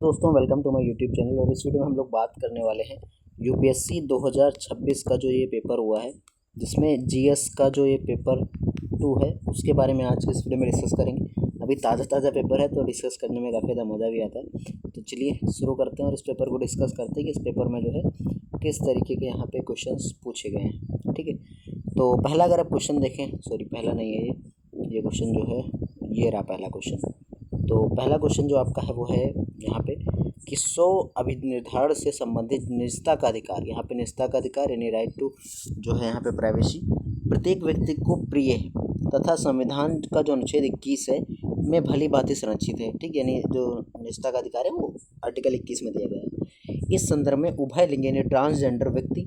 दोस्तों welcome to my YouTube channel. और इस वीडियो में हम लोग बात करने वाले हैं यूपीएससी 2026 का जो ये पेपर हुआ है, जिसमें जीएस का जो ये पेपर 2 है उसके बारे में आज के इस वीडियो में डिस्कस करेंगे। अभी ताज़ा पेपर है तो डिस्कस करने में काफ़ी ज़्यादा मज़ा भी आता है। तो चलिए शुरू करते हैं और इस पेपर को डिस्कस करते हैं कि इस पेपर में जो है किस तरीके के यहाँ पे क्वेश्चंस पूछे गए हैं। ठीक है, तो पहला अगर आप क्वेश्चन देखें, सॉरी पहला नहीं है ये क्वेश्चन जो है ये रहा पहला क्वेश्चन। तो पहला क्वेश्चन जो आपका है वो है यहाँ पे कि 100 अभिनिर्धारण से संबंधित निजता का अधिकार। यहाँ पे निजता का अधिकार यानी राइट टू जो है यहाँ पे प्राइवेसी प्रत्येक व्यक्ति को प्रिय है तथा संविधान का जो अनुच्छेद 21 है में भली भांति संरक्षित है। ठीक, यानी जो निजता का अधिकार है वो आर्टिकल 21 में दिया गया है। इस संदर्भ में उभय लिंग यानी ट्रांसजेंडर व्यक्ति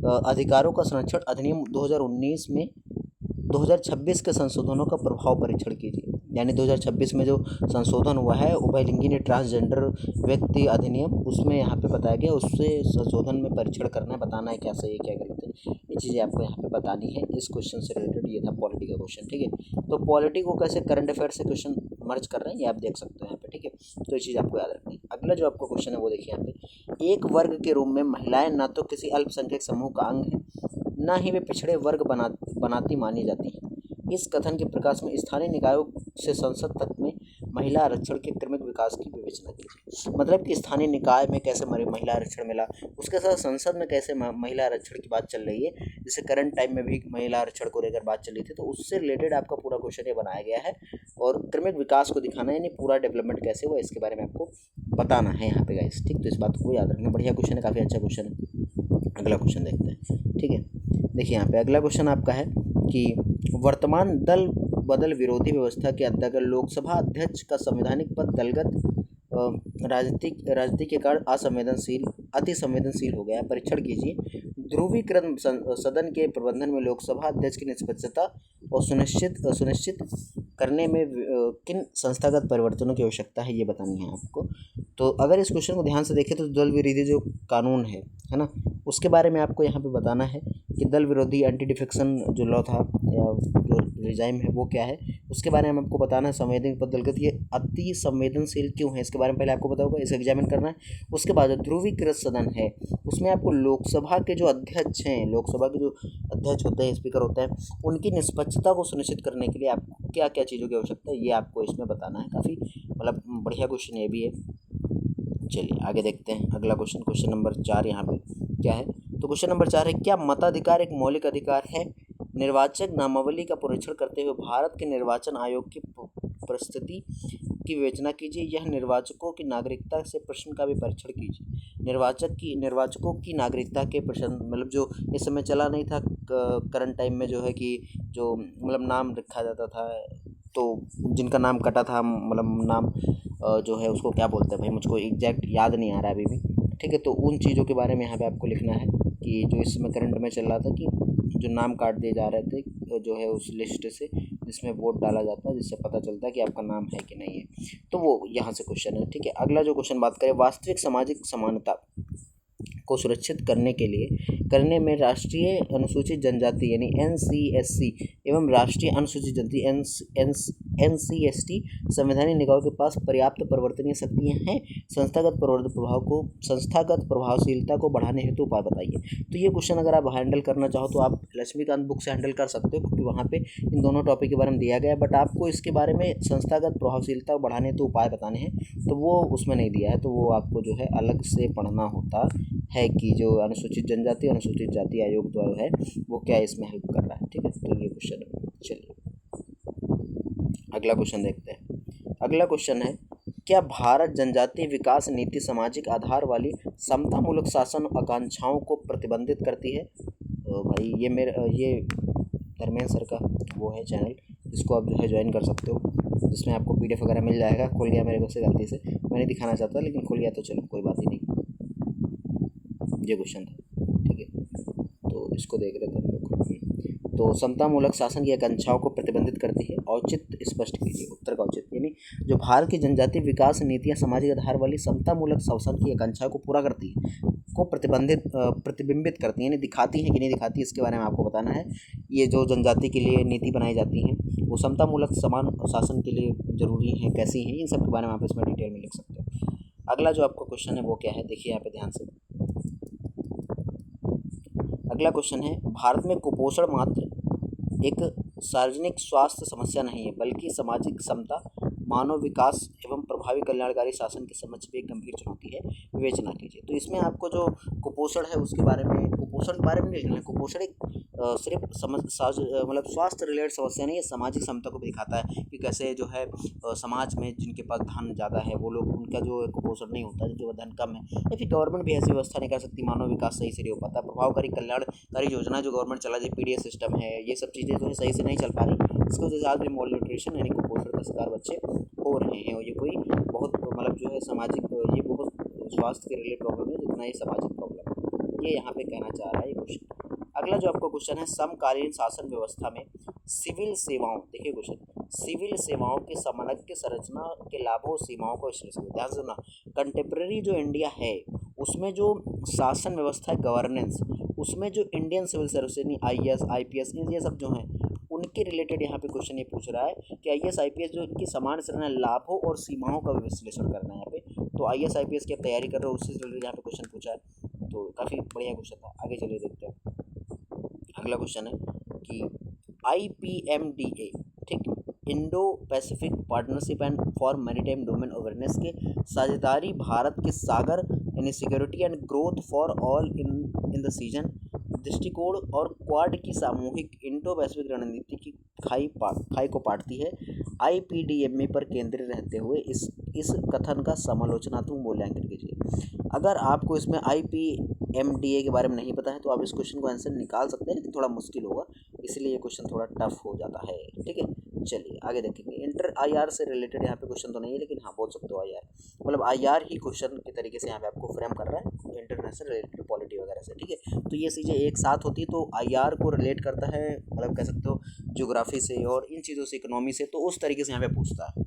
अधिकारों का संरक्षण अधिनियम 2019 में 2026 के संशोधनों का प्रभाव परीक्षण कीजिए। यानी 2026 में जो संशोधन हुआ है उभयलिंगी ने ट्रांसजेंडर व्यक्ति अधिनियम, उसमें यहाँ पे बताया गया, उससे संशोधन में परीक्षण करना है, बताना है क्या सही है क्या गलत है, ये चीज़ें आपको यहाँ पे बतानी है। इस क्वेश्चन से रिलेटेड ये था पॉलिटी का क्वेश्चन। ठीक है, तो पॉलिटी को कैसे करंट अफेयर से क्वेश्चन मर्ज कर रहे हैं ये आप देख सकते हो यहाँ पे। ठीक है, तो ये चीज़ आपको याद रखनी है। अगला जो आपका क्वेश्चन है वो देखिए यहाँ पे, एक वर्ग के रूप में महिलाएं ना तो किसी अल्पसंख्यक समूह का अंग है, ना ही वे पिछड़े वर्ग बनाती मानी जाती हैं। इस कथन के प्रकाश में स्थानीय निकायों से संसद तक में महिला आरक्षण के क्रमिक विकास की विवेचना कीजिए। मतलब कि स्थानीय निकाय में कैसे महिला आरक्षण मिला, उसके साथ संसद में कैसे महिला आरक्षण की बात चल रही है, जैसे करंट टाइम में भी महिला आरक्षण को लेकर बात चल रही थी, तो उससे रिलेटेड आपका पूरा क्वेश्चन ये बनाया गया है। और क्रमिक विकास को दिखाना यानी पूरा डेवलपमेंट कैसे हुआ इसके बारे में आपको बताना है यहाँ पे गाइस। ठीक, तो इस बात को याद रखना। बढ़िया क्वेश्चन है, काफ़ी अच्छा क्वेश्चन है। अगला क्वेश्चन देखते हैं। ठीक है, देखिए यहाँ पे अगला क्वेश्चन आपका है कि वर्तमान दल बदल विरोधी व्यवस्था के अंतर्गत लोकसभा अध्यक्ष का संवैधानिक पद दलगत राजनीति के कारण अति संवेदनशील हो गया। परीक्षण कीजिए। ध्रुवीकृत सदन के प्रबंधन में लोकसभा अध्यक्ष की निष्पक्षता और सुनिश्चित करने में किन संस्थागत परिवर्तनों की आवश्यकता है ये बतानी है आपको। तो अगर इस क्वेश्चन को ध्यान से देखें तो दल विरोधी जो कानून है ना, उसके बारे में आपको यहाँ पे बताना है कि दल विरोधी एंटी डिफेक्शन जो लॉ था या जो रिजाइम है वो क्या है, उसके बारे में आपको बताना है। संवेदनशील पद दलगत ये अति संवेदनशील क्यों है इसके बारे में पहले आपको पता होगा, इसे एग्जामिन करना है। उसके बाद जो ध्रुवीकृत सदन है उसमें आपको लोकसभा के जो अध्यक्ष हैं, लोकसभा के जो अध्यक्ष होते हैं, स्पीकर होते हैं, उनकी निष्पक्षता को सुनिश्चित करने के लिए आपको क्या क्या चीज़ों की आवश्यकता है ये आपको इसमें बताना है। काफ़ी मतलब बढ़िया क्वेश्चन ये भी है। चलिए आगे देखते हैं अगला क्वेश्चन नंबर 4 यहाँ पे क्या है। तो क्वेश्चन नंबर 4 है, क्या मताधिकार एक मौलिक अधिकार है? निर्वाचक नामावली का परीक्षण करते हुए भारत के निर्वाचन आयोग की परिस्थिति की विवेचना कीजिए। यह निर्वाचकों की नागरिकता से प्रश्न का भी परीक्षण कीजिए। निर्वाचकों की नागरिकता के प्रश्न मतलब जो इस समय चला नहीं था करंट टाइम में, जो है कि जो मतलब नाम रखा जाता था, तो जिनका नाम कटा था, मतलब नाम जो है उसको क्या बोलते हैं भाई, मुझको एग्जैक्ट याद नहीं आ रहा अभी भी। ठीक है, तो उन चीज़ों के बारे में यहाँ पे आपको लिखना है कि जो इस समय करंट में चल रहा था कि जो नाम काट दिए जा रहे थे जो है उस लिस्ट से जिसमें वोट डाला जाता है, जिससे पता चलता है कि आपका नाम है कि नहीं है। तो वो यहाँ से क्वेश्चन है। ठीक है, अगला जो क्वेश्चन बात करें, वास्तविक सामाजिक समानता को सुरक्षित करने में राष्ट्रीय अनुसूचित जनजाति यानी NCSC एवं राष्ट्रीय अनुसूचित जनजाति NCST संवैधानिक निकायों के पास पर्याप्त परिवर्तनीय शक्तियाँ हैं। संस्थागत प्रभावशीलता को बढ़ाने हेतु उपाय बताइए। तो ये क्वेश्चन अगर आप हैंडल करना चाहो तो आप लक्ष्मीकांत बुक से हैंडल कर सकते हो, क्योंकि वहाँ पे इन दोनों टॉपिक के बारे में दिया गया है। बट आपको इसके बारे में संस्थागत प्रभावशीलता को बढ़ाने हेतु उपाय बताने हैं, तो वो उसमें नहीं दिया है, तो वो आपको जो है अलग से पढ़ना होता है कि जो अनुसूचित जनजाति अनुसूचित जाति आयोग द्वारा है वो क्या इसमें हेल्प कर रहा है। ठीक है, तो ये क्वेश्चन है। चलिए अगला क्वेश्चन देखते हैं। अगला क्वेश्चन है, क्या भारत जनजातीय विकास नीति सामाजिक आधार वाली समतामूलक शासन आकांक्षाओं को प्रतिबंधित करती है? तो भाई ये धर्मेंद्र सर का वो है चैनल, जिसको आप जो है ज्वाइन कर सकते हो, जिसमें आपको PDF वगैरह मिल जाएगा। खुल गया मेरे को से गलती से, मैं नहीं दिखाना चाहता लेकिन खुल गया, तो चलो कोई बात ही नहीं। ये क्वेश्चन था। ठीक है, तो इसको देख रहे थे हम लोग। तो समतामूलक शासन की आकांक्षाओं को प्रतिबंधित करती है। औचित्य स्पष्ट कीजिए। उत्तर का औचित्य यानी जो भारत की जनजातीय विकास नीतियाँ सामाजिक आधार वाली समतामूलक शासन की आकांक्षाओं को पूरा करती है, को प्रतिबिंबित करती है, यानी दिखाती है कि नहीं दिखाती, इसके बारे में आपको बताना है। ये जो जनजाति के लिए नीति बनाई जाती हैं वो समतामूलक समान शासन के लिए जरूरी है, कैसी हैं, इन सब के बारे में आप इसमें डिटेल में लिख सकते हो। अगला जो आपका क्वेश्चन है वो क्या है, देखिए यहाँ पे ध्यान से। अगला क्वेश्चन है, भारत में कुपोषण मात्र एक सार्वजनिक स्वास्थ्य समस्या नहीं है बल्कि सामाजिक समता, मानव विकास एवं प्रभावी कल्याणकारी शासन के समक्ष भी एक गंभीर चुनौती है, विवेचना कीजिए। तो इसमें आपको जो कुपोषण है उसके बारे में, कुपोषण के बारे में नहीं लिखना है। कुपोषण एक सिर्फ मतलब स्वास्थ्य रिलेटेड समस्या नहीं है, सामाजिक समता को भी दिखाता है कि कैसे जो है समाज में जिनके पास धन ज़्यादा है वो लोग, उनका जो कुपोषण नहीं होता, जिनके पास धन कम है, या फिर गवर्नमेंट भी ऐसी व्यवस्था नहीं कर सकती, मानव विकास सही से नहीं हो पाता, प्रभावकारी कल्याणकारी योजना जो गवर्नमेंट चला जाए, पीडीएस सिस्टम है, ये सब चीज़ें जो है सही से नहीं चल पा रही, इसकी वजह से आज भी मॉल न्यूट्रिशन यानी कुपोषण का शिकार बच्चे हो रहे हैं। और ये कोई बहुत मतलब जो है सामाजिक, ये बहुत स्वास्थ्य के रिलेटेड प्रॉब्लम है जितना ये सामाजिक प्रॉब्लम, ये यहाँ पे कहना चाह रहा है ये क्वेश्चन। अगला जो आपका क्वेश्चन है, समकालीन शासन व्यवस्था में सिविल सेवाओं, देखिए क्वेश्चन, सिविल सेवाओं की समन्वय संरचना के लाभों सीमाओं को विश्लेषण, ध्यान से सुनना। कंटेम्प्रेरी जो इंडिया है उसमें जो शासन व्यवस्था है, गवर्नेंस, उसमें जो इंडियन सिविल सर्विस यानी IAS IPS ये सब जो हैं उनके रिलेटेड यहाँ पे क्वेश्चन ये पूछ रहा है कि IAS IPS जो इनकी समान संरचना, लाभों और सीमाओं का विश्लेषण करना है यहाँ पे। तो IAS IPS की आप तैयारी कर रहे हो, उससे रिलेटेड यहाँ पे क्वेश्चन पूछा है, तो काफ़ी बढ़िया क्वेश्चन था। आगे चलिए देखते हैं। अगला क्वेश्चन है कि IPMDA, ठीक, Indo Pacific partnership and for maritime domain awareness के साझेदारी भारत के सागर यानी security and growth for all in the season दृष्टिकोण और क्वाड की सामूहिक इंडो पैसिफिक रणनीति की खाई को पाटती है। IPDMA पर केंद्रित रहते हुए इस कथन का समालोचनात्मक मूल्यांकन कीजिए। अगर आपको इसमें IPMDA के बारे में नहीं पता है तो आप इस क्वेश्चन को आंसर निकाल सकते हैं, लेकिन थोड़ा मुश्किल होगा, इसलिए ये क्वेश्चन थोड़ा टफ हो जाता है, ठीक है। चलिए आगे देखेंगे। इंटर IR से रिलेटेड यहाँ पे क्वेश्चन तो नहीं है, लेकिन हाँ बोल सकते हो IR, मतलब IR ही क्वेश्चन के तरीके से यहाँ पे आपको फ्रेम कर रहा है, इंटरनेशनल रिलेटेड पॉलिटी वगैरह से, ठीक है। तो ये चीज़ें एक साथ होती है तो IR को रिलेट करता है, मतलब कह सकते हो ज्योग्राफी से और इन चीज़ों से, इकोनॉमी से, तो उस तरीके से यहाँ पे पूछता है।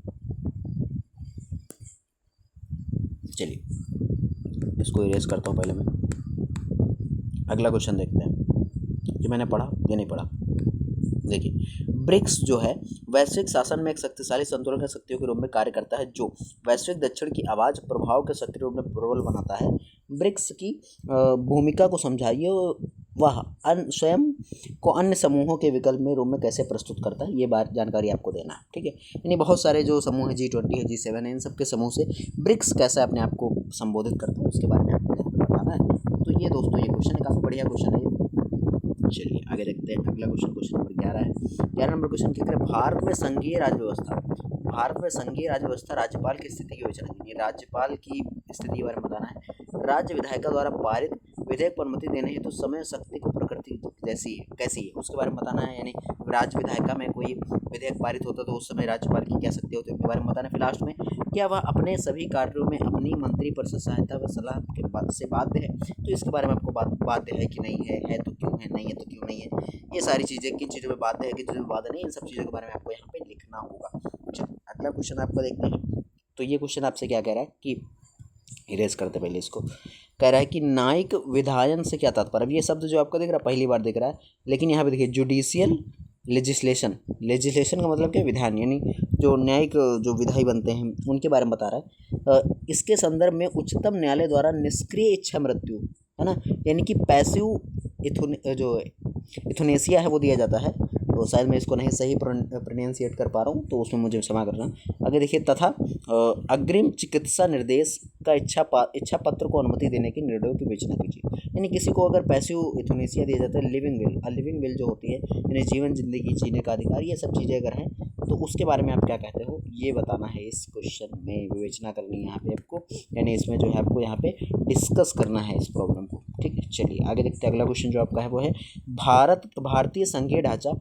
चलिए इसको इरेज करता हूँ पहले मैं। अगला क्वेश्चन देखते हैं। ये मैंने पढ़ा, ये नहीं पढ़ा। देखिए, ब्रिक्स जो है वैश्विक शासन में एक शक्तिशाली संतुलन के शक्तियों के रूप में कार्य करता है जो वैश्विक दक्षिण की आवाज़ प्रभाव के सक्रिय रूप में प्रबल बनाता है। ब्रिक्स की भूमिका को समझाइए, वह स्वयं को अन्य समूहों के विकल्प में रूप में कैसे प्रस्तुत करता है, ये बात जानकारी आपको देना है, ठीक है। यानी बहुत सारे जो समूह है, G20 है, G7 है, इन सब के समूह से ब्रिक्स कैसे अपने आप को संबोधित करता है उसके बारे में आपको बताना है। तो ये दोस्तों ये क्वेश्चन है, काफ़ी बढ़िया क्वेश्चन है। चलिए आगे देखते हैं। अगला क्वेश्चन, क्वेश्चन नंबर 11 है। 11 नंबर क्वेश्चन क्या करें, भारत में संघीय राज्य व्यवस्था, भारत में संघीय राज्य व्यवस्था राज्यपाल की स्थिति की विवेचना कीजिए। राज्यपाल की स्थिति के बारे में बताना है। राज्य विधायिका द्वारा पारित विधेयक पर अनुमति देने हेतु समय शक्ति को प्रकृति जैसी है कैसी है उसके बारे में बताना है। यानी राज्य विधायिका में कोई विधेयक पारित होता तो उस समय राज्यपाल की क्या शक्ति होती है उसके बारे में बताना है। फिर लास्ट में, क्या वह अपने सभी कार्यों में अपनी मंत्री परिषद सहायता व सलाह के से बाध्य है, तो इसके बारे में आपको बाध्य है कि नहीं है तो क्यों है, नहीं है तो क्यों नहीं है, ये सारी चीज़ें, किन चीज़ों में बाध्य है, किन चीज़ों में बाध्य नहीं, इन सब चीज़ों के बारे में आपको यहाँ पे लिखना होगा। चलो अगला क्वेश्चन आपको देखते हैं। तो ये क्वेश्चन आपसे क्या कह रहा है कि इरेज करते पहले इसको, कह रहा है कि न्यायिक विधायन से क्या तात्पर्य। अब ये शब्द जो आपको दिख रहा है पहली बार दिख रहा है, लेकिन यहाँ पे देखिए जुडिशियल लेजिस्लेशन, लेजिस्लेशन का मतलब क्या, विधान, यानी जो न्यायिक जो विधायी बनते हैं उनके बारे में बता रहा है। इसके संदर्भ में उच्चतम न्यायालय द्वारा निष्क्रिय इच्छा मृत्यु है ना, यानी कि पैसिव जो इथुनेसिया है वो दिया जाता है। तो शायद मैं इसको नहीं सही प्रोनाउंसिएट कर पा रहा हूँ, तो उसमें मुझे क्षमा करना। आगे देखिए, तथा अग्रिम चिकित्सा निर्देश का इच्छा पत्र को अनुमति देने के निर्णयों की विवेचना कीजिए। यानी किसी को अगर पैसिव इथुनेसिया दिया जाता है, लिविंग विल जो होती है, यानी जीवन जिंदगी जीने का अधिकार, ये सब चीज़ें अगर हैं तो उसके बारे में आप क्या कहते हो, ये बताना है इस क्वेश्चन में, विवेचना करनी है यहाँ पे आपको, यानी इसमें जो है आपको यहाँ पे डिस्कस करना है इस प्रॉब्लम को, ठीक है। चलिए आगे देखते हैं। अगला क्वेश्चन जो आपका है वो है, भारतीय संघीय ढांचा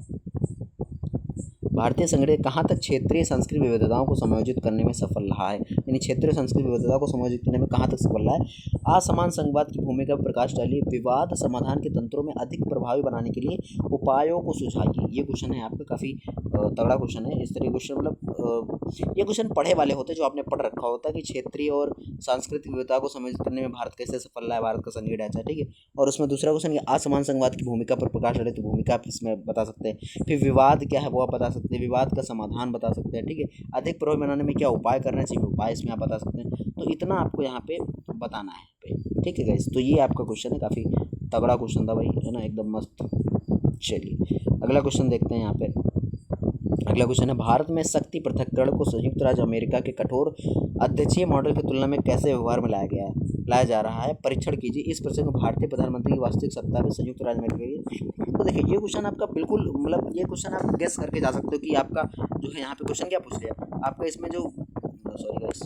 कहाँ तक क्षेत्रीय सांस्कृतिक विविधताओं को समायोजित करने में सफल रहा है, यानी क्षेत्रीय सांस्कृतिक विविधता को समायोजित करने में कहाँ तक सफल रहा है। असमान संवाद की भूमिका पर प्रकाश डालिए, विवाद समाधान के तंत्रों में अधिक प्रभावी बनाने के लिए उपायों को सुझाइए। ये क्वेश्चन है आपका, काफ़ी तगड़ा क्वेश्चन है। इस तरह क्वेश्चन मतलब ये क्वेश्चन पढ़े वाले होते हैं, जो आपने पढ़ रखा होता है कि क्षेत्रीय और सांस्कृतिक विविधता को समायोजित करने में भारत कैसे सफल रहा है, भारत का संघीय ढांचा, ठीक है। और उसमें दूसरा क्वेश्चन, असमान संवाद की भूमिका पर प्रकाश डाले, तो भूमिका आप इसमें बता सकते हैं। फिर विवाद क्या है वो आप बता सकते सकते हैं, विवाद का समाधान बता सकते हैं, ठीक है, अधिक प्रभावी बनाने में क्या उपाय करना चाहिए, उपाय इसमें आप बता सकते हैं। तो इतना आपको यहाँ पे बताना है, ठीक है गाइस। तो ये आपका क्वेश्चन है, काफ़ी तगड़ा क्वेश्चन था भाई, है ना, एकदम मस्त। चलिए अगला क्वेश्चन देखते हैं यहाँ पे। अगला क्वेश्चन है, भारत में शक्ति पृथक्करण को संयुक्त राज्य अमेरिका के कठोर अध्यक्षीय मॉडल की तुलना में कैसे व्यवहार में लाया जा रहा है, परीक्षण कीजिए। इस प्रश्न को भारतीय प्रधानमंत्री की वास्तविक सत्ता में संयुक्त राज्य अमेरिका की। तो देखिए ये क्वेश्चन आपका बिल्कुल मतलब ये क्वेश्चन आप गेस करके जा सकते हो कि आपका जो है यहाँ पे क्वेश्चन क्या पूछ लिया आपका, इसमें जो सॉरी गाइस,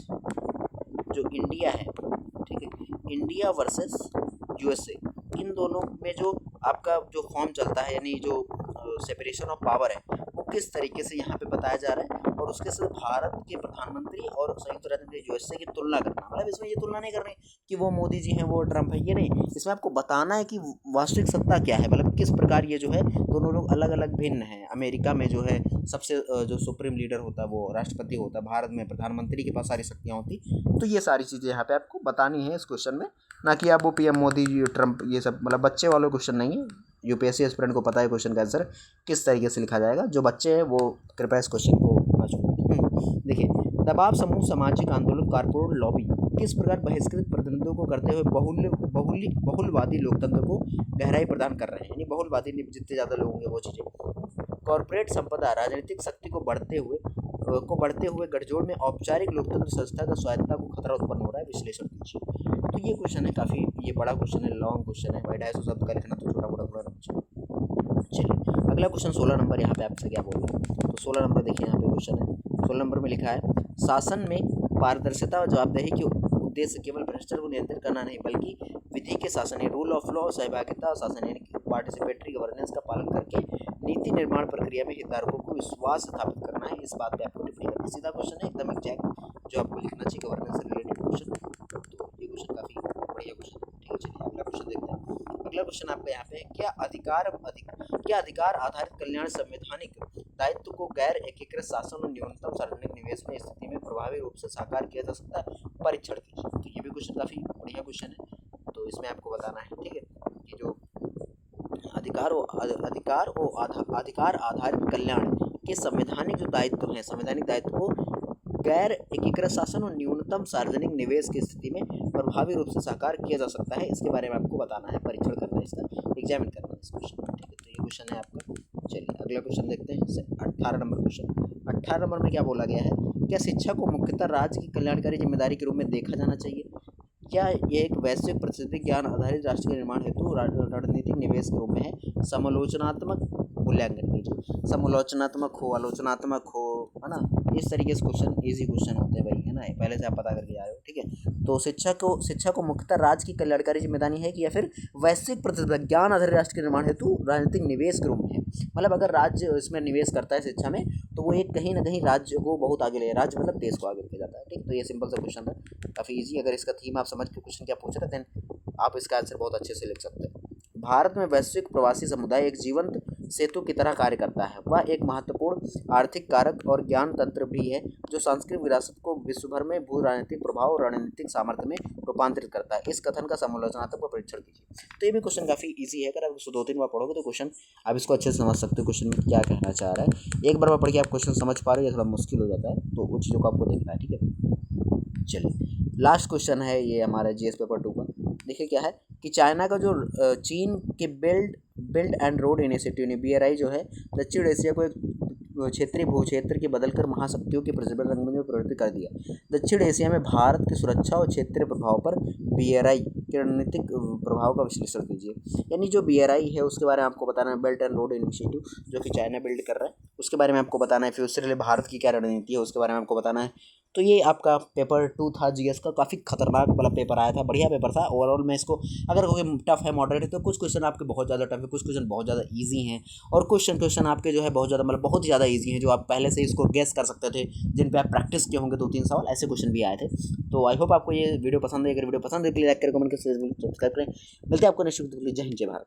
जो इंडिया है, ठीक है, इंडिया वर्सेस यूएसए, इन दोनों में जो आपका जो फॉर्म चलता है, यानी जो सेपरेशन ऑफ पावर है, वो किस तरीके से यहाँ पे बताया जा रहा है, और उसके साथ भारत के प्रधानमंत्री और संयुक्त राज्य अमेरिका यूएसए की तुलना करना। मतलब इसमें ये तुलना नहीं करनी कि वो मोदी जी हैं वो ट्रम्प है, ये नहीं, इसमें आपको बताना है कि वास्तविक सत्ता क्या है, मतलब किस प्रकार ये जो है दोनों लोग अलग अलग भिन्न हैं। अमेरिका में जो है सबसे जो सुप्रीम लीडर होता है वो राष्ट्रपति होता है, भारत में प्रधानमंत्री के पास सारी शक्तियाँ होती। तो ये सारी चीज़ें यहाँ पे आपको बतानी है इस क्वेश्चन में, ना कि आप वो पीएम मोदी जी ट्रम्प ये सब, मतलब बच्चे वाले क्वेश्चन नहीं है। यूपीएससी एस्पिरेंट को पता है क्वेश्चन का आंसर किस तरीके से लिखा जाएगा, जो बच्चे हैं वो कृपया इस क्वेश्चन को ना छोड़ें। देखिए, दबाव समूह, सामाजिक आंदोलन, कारपोरेट लॉबी किस प्रकार बहिष्कृत प्रतिनिधित्व को करते हुए बहुलवादी लोकतंत्र को गहराई प्रदान कर रहे हैं, यानी बहुलवादी जितने ज़्यादा लोग होंगे वो चीज़ें। कॉर्पोरेट संपदा, राजनीतिक शक्ति को बढ़ते हुए गठजोड़ में औपचारिक लोकतंत्र संस्था का स्वायत्तता को खतरा उत्पन्न हो रहा है, विश्लेषण कीजिए। तो ये क्वेश्चन है, काफ़ी ये बड़ा क्वेश्चन है, लॉन्ग क्वेश्चन है भाई, 250 शब्द का लिखना तो छोटा मोटा थोड़ा ना। चलिए अगला क्वेश्चन 16 नंबर यहाँ पे आपसे क्या बोल रहा है। तो 16 नंबर देखिए यहाँ पे क्वेश्चन है, 16 नंबर में लिखा है, शासन में पारदर्शिता और जवाबदेही के उद्देश्य केवल भ्रष्टाचार को नियंत्रित करना नहीं, बल्कि विधि के शासन, रूल ऑफ लॉ, सहभागिता और शासन यानी पार्टिसिपेटरी गवर्नेंस का पालन करके नीति निर्माण प्रक्रिया में हितधारकों को विश्वास स्थापित करना है। इस बात पे आपको टिप्पणी करना है। सीधा क्वेश्चन है, एकदम एग्जैक्ट जो आपको लिखना चाहिए गवर्नेंस से रिलेटेड क्वेश्चन। तो ये क्वेश्चन काफ़ी बढ़िया क्वेश्चन है, ठीक है। चलिए अगला क्वेश्चन देखते हैं। अगला क्वेश्चन आपका यहाँ पे है, क्या अधिकार आधारित कल्याण संवैधानिक दायित्व को गैर एकीकृत शासन और न्यूनतम सार्वजनिक निवेश में स्थिति में प्रभावी रूप से साकार किया जा सकता है, परीक्षण कीजिए। तो ये भी क्वेश्चन काफ़ी बढ़िया क्वेश्चन है, तो इसमें आपको बताना है, ठीक है, कि जो अधिकार आधारित कल्याण के संवैधानिक जो दायित्व हैं, संवैधानिक दायित्व को गैर एकीकृत शासन और न्यूनतम सार्वजनिक निवेश की स्थिति में प्रभावी रूप से साकार किया जा सकता है, इसके बारे में आपको बताना है, परीक्षण करना है, इसका एग्जामिन करना है इस क्वेश्चन, ठीक है। तो ये क्वेश्चन है आपका। चलिए अगला क्वेश्चन देखते हैं, 18 नंबर क्वेश्चन। 18 नंबर में क्या बोला गया है, क्या शिक्षा को मुख्यतः राज्य की कल्याणकारी जिम्मेदारी के रूप में देखा जाना चाहिए? क्या ये एक वैश्विक प्रतिष्ठित ज्ञान आधारित राष्ट्र के निर्माण हेतु रणनीतिक निवेश के रूप में है? समालोचनात्मक मूल्यांकन कीजिए। समालोचनात्मक हो, आलोचनात्मक हो, है ना, इस तरीके से क्वेश्चन इजी क्वेश्चन होते हैं भाई, है ना, पहले से आप पता करके आए हो, ठीक है। तो शिक्षा को मुख्यतः राज्य की कल्याणकारी जिम्मेदारी है कि या फिर वैश्विक प्रतिष्ठित ज्ञान आधारित राष्ट्र के निर्माण हेतु राजनीतिक निवेश के रूप में है? मतलब अगर राज्य इसमें निवेश करता है शिक्षा में, तो वो एक कहीं ना कहीं राज्य को बहुत आगे ले, राज्य मतलब देश को आगे लेके जाता है, ठीक। तो ये सिंपल सा क्वेश्चन था, काफ़ी इजी। अगर इसका थीम आप समझ के क्वेश्चन क्या पूछ रहे थे, आप इसका आंसर बहुत अच्छे से लिख सकते हैं। भारत में वैश्विक प्रवासी समुदाय एक जीवंत सेतु की तरह कार्य करता है। वह एक महत्वपूर्ण आर्थिक कारक और ज्ञान तंत्र भी है, जो सांस्कृतिक विरासत को विश्वभर में भू राजनीतिक प्रभाव और रणनीतिक सामर्थ्य में रूपांतरित करता है। इस कथन का समालोचनात्मक परीक्षण कीजिए। तो ये भी क्वेश्चन काफ़ी इजी है, अगर आप इसको 2-3 बार पढ़ोगे तो क्वेश्चन आप इसको अच्छे से समझ सकते हो, क्वेश्चन में क्या कहना चाह रहा है। एक बार पढ़ के आप क्वेश्चन समझ पा रहे हो, ये थोड़ा मुश्किल हो जाता है, तो उन चीज़ों को आपको देखना है, ठीक है। चलिए लास्ट क्वेश्चन है ये हमारा जीएस पेपर 2 का। देखिए क्या है कि चाइना का जो चीन के build and road initiative BRI जो है, दक्षिण एशिया को एक क्षेत्रीय भूक्षेत्र के बदलकर महाशक्तियों के प्रज्वल रंगमंच में परिवर्तित कर दिया। दक्षिण एशिया में भारत की सुरक्षा और क्षेत्रीय प्रभाव पर BRI के रणनीतिक प्रभाव का विश्लेषण कीजिए। यानी जो BRI है उसके बारे में आपको बताना है, बेल्ट एंड रोड इनिशिएटिव जो कि चाइना बिल्ड कर रहा है, उसके बारे में आपको बताना है। फिर उससे पहले भारत की क्या रणनीति है उसके बारे में आपको बताना है। तो ये आपका पेपर 2 था जीएस का, काफ़ी खतरनाक वाला पेपर आया था, बढ़िया पेपर था। ओवरऑल मैं इसको अगर कोई टफ है, मॉडरेट है, तो कुछ क्वेश्चन आपके बहुत ज़्यादा टफ है, कुछ क्वेश्चन बहुत ज़्यादा इजी हैं, और क्वेश्चन आपके जो है बहुत ज़्यादा मतलब बहुत ही ज़्यादा इजी हैं, जो आप पहले से इसको गेस कर सकते थे, जिन पे आप प्रैक्टिस किए होंगे 2-3 सवाल, ऐसे क्वेश्चन भी आए थे। तो आई होप आपको ये वीडियो पसंद है। अगर वीडियो पसंद है तो लाइक करें, कमेंट करें, सब्सक्राइब करें। मिलते हैं आपको नेक्स्ट वीडियो। जय हिंद, जय भारत।